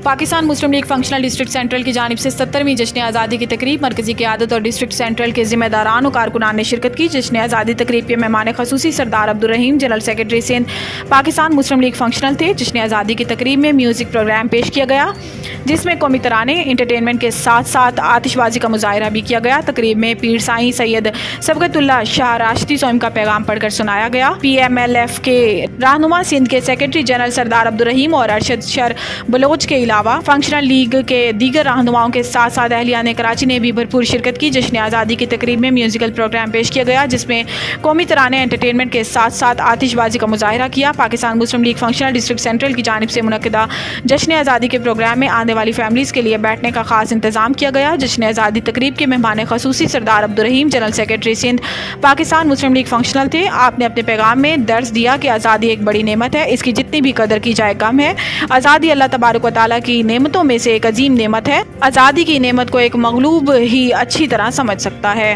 पाकिस्तान मुस्लिम league functional district central की जानिब से 70वीं जश्न आज़ादी की तकरीब मरकजी क़यादत और डिस्ट्रिक्ट सेंट्रल के ज़िम्मेदारान और कारकुनान ने शिरकत की। जश्न आज़ादी तकरीब के मेहमान खसूसी सरदार अब्दुल रहीम जनरल सेक्रेटरी सिंध पाकिस्तान मुस्लिम लीग फंक्शनल थे। जश्न आज़ादी की तकरीब में म्यूज़िक प्रोग्राम पेश किया गया जिसमें कौमी तराने इंटरटेनमेंट के साथ साथ आतिशबाजी का मुजाहरा भी किया गया। तकरीब में पीर साईं सैयद सबकतुल्लाह शाह राशिदी सोम का पैगाम पढ़कर सुनाया गया। PMLF के रहनुमा सिंध के सेक्रेटरी जनरल सरदार अब्दुल रहीम और अरशद शर बलोच के अलावा फंक्शनल लीग के दीगर रहनुमाओं के साथ साथ अहलियान कराची ने भी भरपूर शिरकत की। जश्न आज़ादी की तकरीब में म्यूजिकल प्रोग्राम पेश किया गया जिसमें कौमी तराने एंटरटेनमेंट के साथ साथ आतिशबाजी का मुजाहरा किया। पाकिस्तान मुस्लिम लीग फंक्शनल डिस्ट्रिक्ट सेंट्रल की जानिब से मुनक्किदा जश्न आज़ादी के प्रोग्राम में आने वाली फैमिलीज़ के लिए बैठने का खास इंतजाम किया गया। जश्न आज़ादी तकरीब के मेहमान खसूसी सरदार अब्दुल रहीम जनरल सेक्रेटरी सिंध पाकिस्तान मुस्लिम लीग फंक्शनल थे। आपने अपने पैगाम में दर्ज दिया कि आज़ादी एक बड़ी नेमत है, इसकी जितनी भी कदर की जाए कम है। आज़ादी अल्लाह तबारक व तआला की नेमतों में से एक अजीम नेमत है। आज़ादी की नेमत को एक मगलूब ही अच्छी तरह समझ सकता है।